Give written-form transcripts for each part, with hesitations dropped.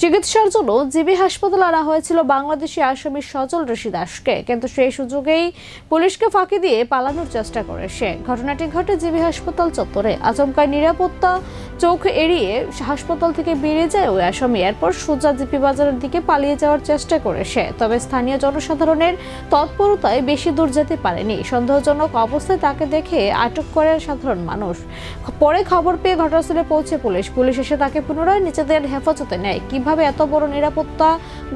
চিকিৎসার জন্য জিবি হাসপাতালে আনা হয়েছিল বাংলাদেশি আসামি সজল ঋষি দাসকে, কিন্তু সেই সুযোগেই পুলিশকে ফাঁকি দিয়ে পালানোর চেষ্টা করে সে। ঘটনাটি ঘটে জিবি হাসপাতাল চত্বরে। আচমকাই নিরাপত্তা চোখ এড়িয়ে হাসপাতাল থেকে বেরিয়ে যায় ওই আসামি। এরপর সোজা জিপি বাজারের দিকে পালিয়ে যাওয়ার চেষ্টা করে সে। তবে স্থানীয় জনসাধারণের তৎপরতায় বেশি দূর যেতে পারেনি। সন্দেহজনক অবস্থায় তাকে দেখে আটক করে সাধারণ মানুষ। পরে খবর পেয়ে ঘটনাস্থলে পৌঁছে পুলিশ এসে তাকে পুনরায় নিজেদের হেফাজতে নেয়। কিভাবে এত বড় নিরাপত্তা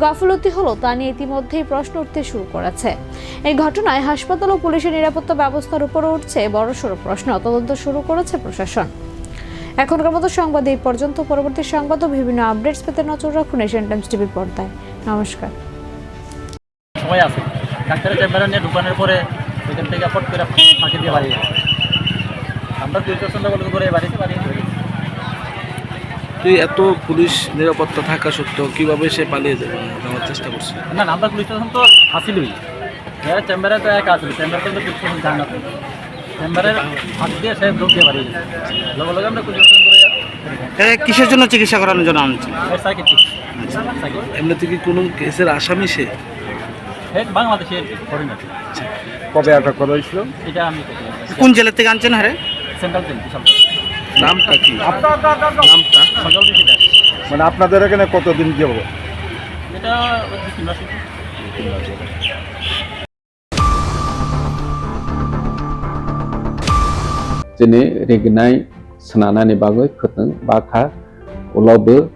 গাফিলতি হলো তা নিয়ে ইতিমধ্যেই প্রশ্ন উঠতে শুরু করেছে। এই ঘটনায় হাসপাতাল ও পুলিশের নিরাপত্তা ব্যবস্থার উপরে উঠছে বড়সড় প্রশ্ন। তদন্ত শুরু করেছে প্রশাসন। এখনকার মতো সংবাদ এই পর্যন্ত। পরবর্তী সংবাদ ও বিভিন্ন আপডেটস পেতে নজর রাখুন এশিয়ান টাইমস টিভির পর্দায়। নমস্কার। সময় আছে ডাক্তারের চেম্বারে নিয়ে ঢুকানোর পরে ওইখান থেকে ফট করে ফাঁকি দিয়ে বাড়িয়ে আমরা 2 করে বাড়িতে তুই এত পুলিশ নিরাপত্তা থাকা সত্ত্বেও কিভাবে সে পালিয়ে যাওয়ার চেষ্টা করছে? না আমরা পুলিশ স্টেশন তো আসিলই, চেম্বারে তো এক আসলো, চেম্বারে তো পুলিশ স্টেশন যান না, চেম্বারের ফাঁকি দিয়ে সে ঢুক দিয়ে বাড়িয়ে লগে আমরা পুলিশ স্টেশন করে কিসের জন্য চিকিৎসা করানোর জন্য আনছে? সাইকেল এমনিতে কি কোনো কেসের আসামি সে? বাংলাদেশের ফরেন আছে। কবে আটক করা হয়েছিল? এটা আমি কোন জেলা থেকে আনছেন? হারে সেন্ট্রাল জেল বিশাল। নামটা কি? নামটা সজল ঋষি দাস। মানে আপনাদের এখানে কতদিন যাব? এটা 3 মাস। Jene regnai senanani bagoi khuteng bakha ulobe